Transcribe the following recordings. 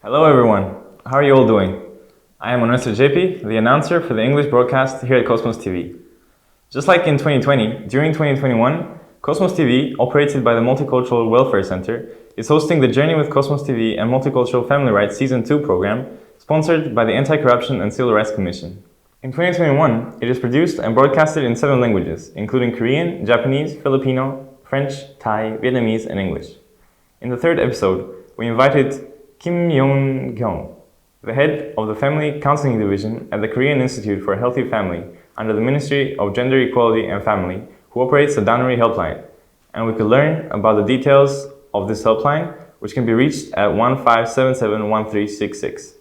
Hello everyone, how are you all doing? I am Mr. JP, the announcer for the English broadcast here at CosmosTV. Just like in 2020, during 2021, CosmosTV, operated by the Multicultural Welfare Center, is hosting the Journey with CosmosTV and Multicultural Family Rights Season 2 program, sponsored by the Anti-Corruption and Civil Rights Commission. In 2021, it is produced and broadcasted in 7 languages, including Korean, Japanese, Filipino, French, Thai, Vietnamese, and English. In the 3rd episode, we invited Ki-hyun, the head of the Family Counseling Division at the Korean Institute for a Healthy Family under the Ministry of Gender Equality and Family, who operates the Danuri helpline. And we could learn about the details of this helpline, which can be reached at 15771366.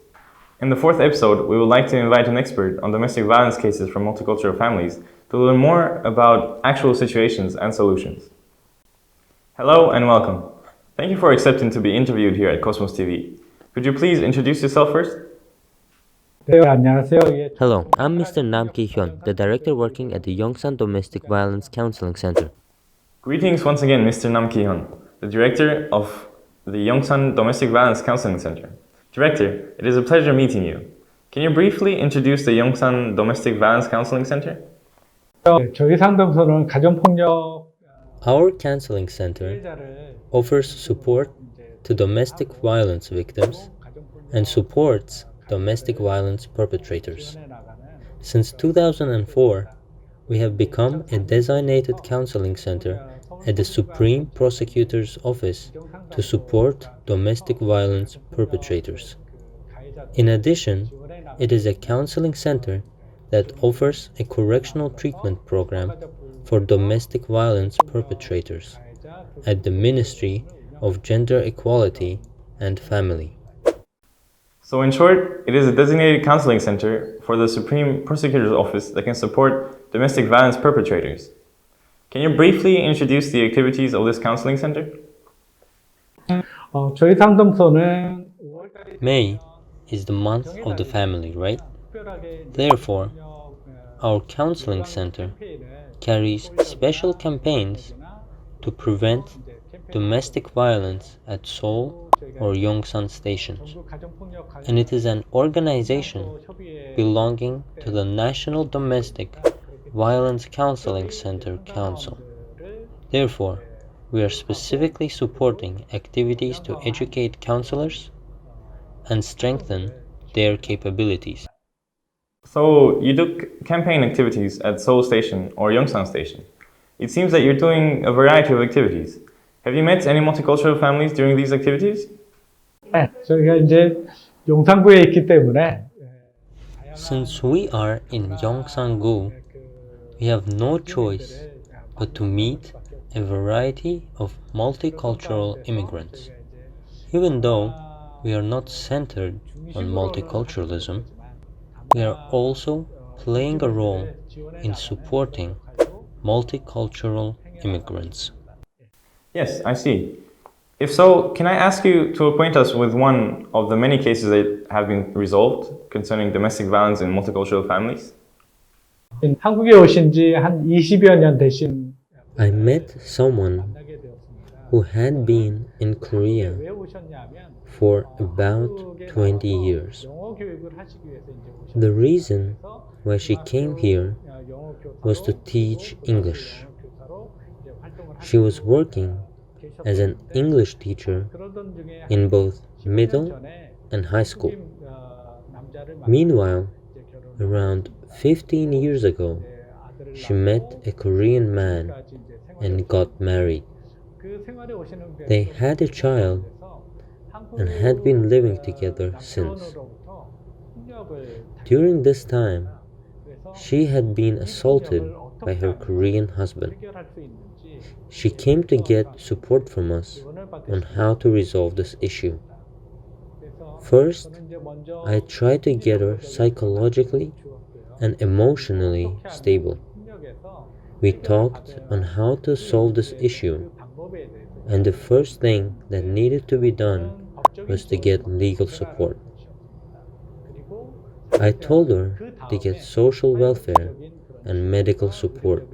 In the 4th episode, we would like to invite an expert on domestic violence cases from multicultural families to learn more about actual situations and solutions. Hello and welcome. Thank you for accepting to be interviewed here at Cosmos TV. Could you please introduce yourself first? Hello, I'm Mr. Ki-hyun, the director working at the Yongsan Domestic Violence Counseling Center. Greetings once again, Mr. Ki-hyun, the director of the Yongsan Domestic Violence Counseling Center. Director, it is a pleasure meeting you. Can you briefly introduce the Yongsan Domestic Violence Counseling Center? 저희 상담소는 가정폭력 Our counseling center offers support to domestic violence victims and supports domestic violence perpetrators. Since 2004, we have become a designated counseling center at the Supreme Prosecutor's Office to support domestic violence perpetrators. In addition, it is a counseling center that offers a correctional treatment program for domestic violence perpetrators at the Ministry of Gender Equality and Family. So in short, it is a designated counseling center for the Supreme Prosecutor's Office that can support domestic violence perpetrators. Can you briefly introduce the activities of this counseling center? 저희 상담소는 May is the month of the family, right? Therefore, our counseling center carries special campaigns to prevent domestic violence at Seoul or Yongsan stations. And it is an organization belonging to the National Domestic Violence Counseling Center Council. Therefore, we are specifically supporting activities to educate counselors and strengthen their capabilities. So you do campaign activities at Seoul Station or Yongsan Station. It seems that you're doing a variety of activities. Have you met any multicultural families during these activities? 저희가 이제 용산구에 있기 때문에 Since we are in Yongsan-gu, we have no choice but to meet a variety of multicultural immigrants. Even though we are not centered on multiculturalism, we are also playing a role in supporting multicultural immigrants. Yes, I see. If so, can I ask you to acquaint us with one of the many cases that have been resolved concerning domestic violence in multicultural families? 한국에 오신 지 한 20여 년 되신 I met someone who had been in Korea 왜 오셨냐면 for about 20 years. 영어 교육을 하시기 위해서 이제 The reason why she came here 영어 교사로 was to teach English. 교사로 이제 활동을 She was working as an English teacher 그러던 중에 in both middle 전에 and high school. 남자를 Meanwhile, 이제 결혼 around 15 years ago, 아들을 she met a Korean man 낳아까지 이제 생활 and got married. 그 생활에 오시는 They had a child and had been living together since. During this time, she had been assaulted by her Korean husband. She came to get support from us on how to resolve this issue. First, I tried to get her psychologically and emotionally stable. We talked on how to solve this issue, and the first thing that needed to be done was to get legal support. I told her to get social welfare and medical support.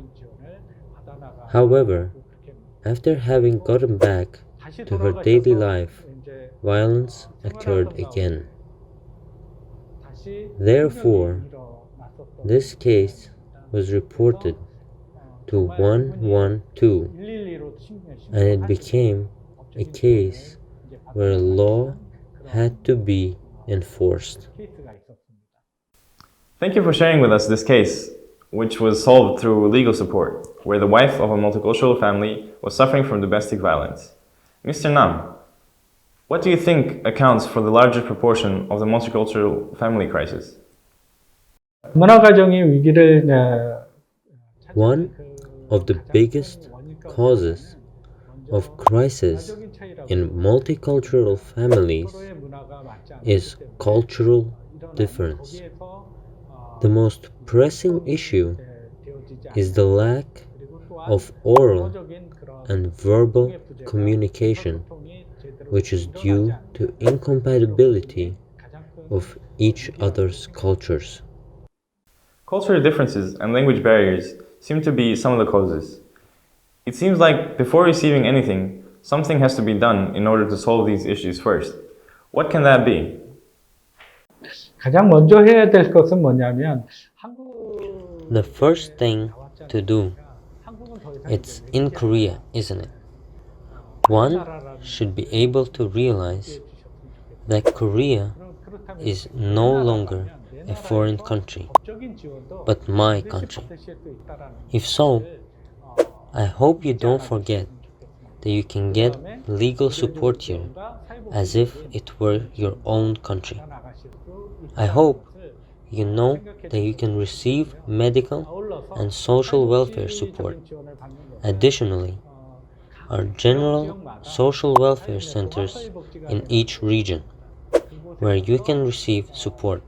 However, after having gotten back to her daily life, violence occurred again. Therefore, this case was reported to 112, and it became a case where a law had to be enforced. Thank you for sharing with us this case, which was solved through legal support, where the wife of a multicultural family was suffering from domestic violence. Mr. Nam, what do you think accounts for the larger proportion of the multicultural family crisis? 다문화가정의 위기를 One of the biggest causes of crisis in multicultural families is cultural difference. The most pressing issue is the lack of oral and verbal communication, which is due to incompatibility of each other's cultures. Cultural differences and language barriers seem to be some of the causes. It seems like before receiving anything, something has to be done in order to solve these issues first. What can that be? 가장 먼저 해야 될 것은 뭐냐면 The first thing to do, it's in Korea, isn't it? One should be able to realize that Korea is no longer a foreign country, but my country. If so, I hope you don't forget that you can get legal support here as if it were your own country. I hope you know that you can receive medical and social welfare support. Additionally, are general social welfare centers in each region where you can receive support.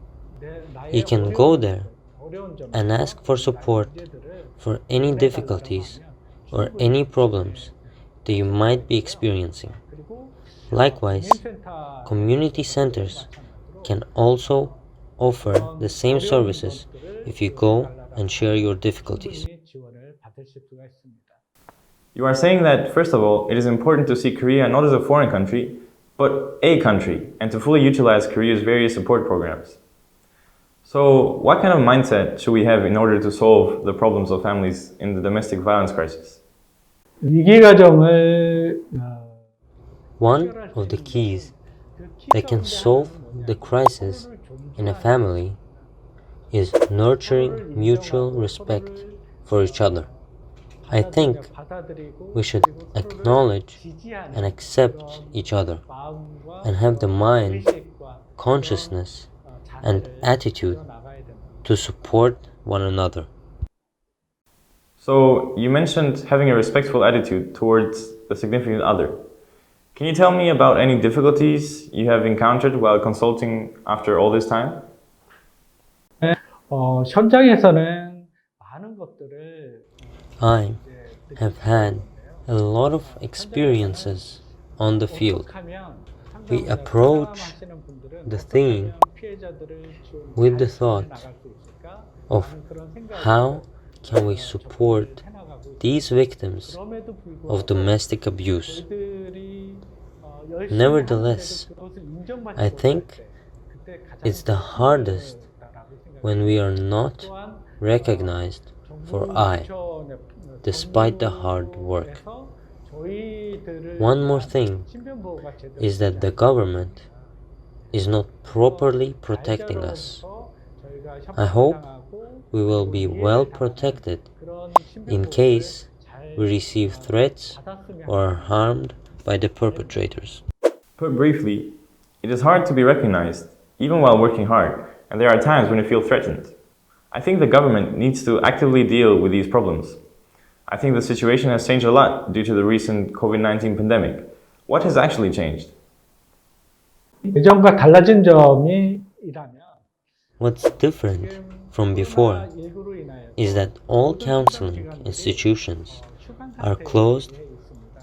You can go there and ask for support for any difficulties or any problems that you might be experiencing. Likewise, community centers can also offer the same services if you go and share your difficulties. You are saying that, first of all, it is important to see Korea not as a foreign country, but a country, and to fully utilize Korea's various support programs. So, what kind of mindset should we have in order to solve the problems of families in the domestic violence crisis? 위기가정을 One of the keys that can solve the crisis in a family is nurturing mutual respect for each other. I think we should acknowledge and accept each other and have the mind, consciousness, and attitude to support one another. So, you mentioned having a respectful attitude towards the significant other. Can you tell me about any difficulties you have encountered while consulting after all this time? 현장에서는 많은 것들을 I have had a lot of experiences on the field. We approach the theme with the thought of how can we support these victims of domestic abuse. Nevertheless, I think it's the hardest when we are not recognized for I, despite the hard work. One more thing is that the government is not properly protecting us. I hope we will be well protected in case we receive threats or are harmed by the perpetrators. Put briefly, it is hard to be recognized, even while working hard, and there are times when you feel threatened. I think the government needs to actively deal with these problems. I think the situation has changed a lot due to the recent COVID-19 pandemic. What has actually changed? 예전과 달라진 점이 What's different from before is that all counseling institutions are closed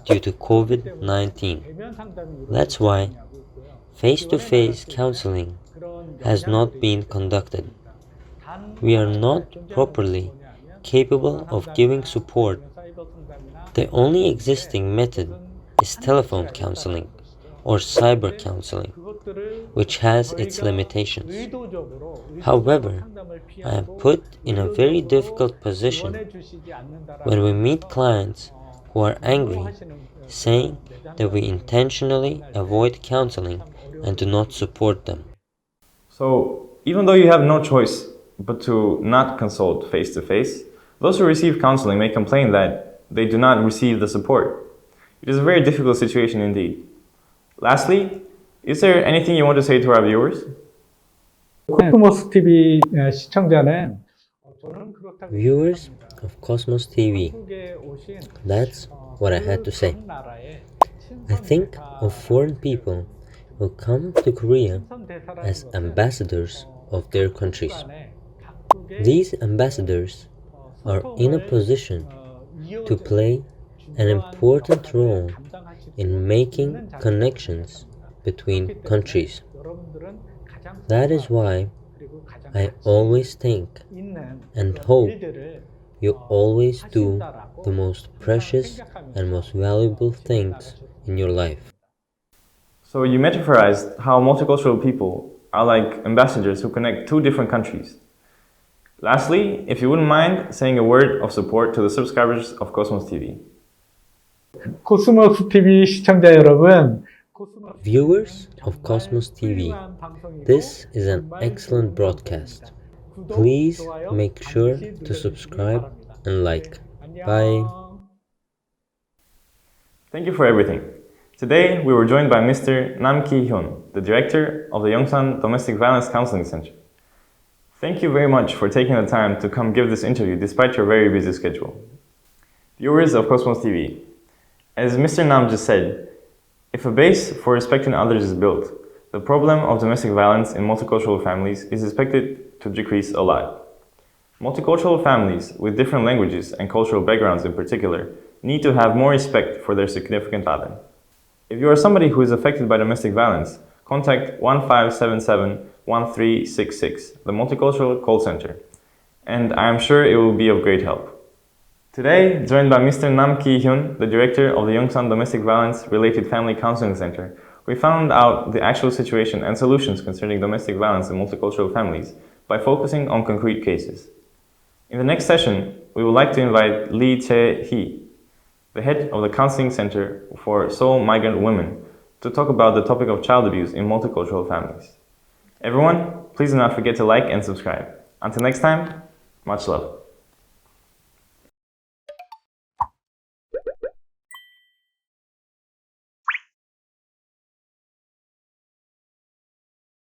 due to COVID-19. That's why face-to-face counseling has not been conducted. We are not properly capable of giving support. The only existing method is telephone counseling or cyber counseling, which has its limitations. However, I am put in a very difficult position when we meet clients who are angry, saying that we intentionally avoid counseling and do not support them. So, even though you have no choice but to not consult face to face, those who receive counseling may complain that they do not receive the support. It is a very difficult situation indeed. Lastly, is there anything you want to say to our viewers? 코스모스 TV 시청자는 Viewers of Cosmos TV, that's what I had to say. I think of foreign people who come to Korea as ambassadors of their countries. These ambassadors are in a position to play an important role in making connections between countries. That is why I always think and hope you always do the most precious and most valuable things in your life. So you metaphorized how multicultural people are like ambassadors who connect two different countries. Lastly, if you wouldn't mind saying a word of support to the subscribers of Cosmos TV. 코스모스 TV 시청자 여러분, Viewers of Cosmos TV, this is an excellent broadcast. Please make sure to subscribe and like. Bye. Thank you for everything. Today, we were joined by Mr. Ki-hyun, the director of the Yongsan Domestic Violence Counseling Center. Thank you very much for taking the time to come give this interview despite your very busy schedule. Viewers of Cosmos TV, as Mr. Nam just said, if a base for respecting others is built, the problem of domestic violence in multicultural families is expected to decrease a lot. Multicultural families with different languages and cultural backgrounds in particular need to have more respect for their significant other. If you are somebody who is affected by domestic violence, contact 1577-1366, the Multicultural Call Center, and I am sure it will be of great help. Today, joined by Mr. Ki-hyun, the director of the Yongsan Domestic Violence Related Family Counseling Center, we found out the actual situation and solutions concerning domestic violence in multicultural families by focusing on concrete cases. In the next session, we would like to invite Lee Chae-hee, the head of the Counseling Center for Seoul Migrant Women, to talk about the topic of child abuse in multicultural families. Everyone, please do not forget to like and subscribe. Until next time, much love.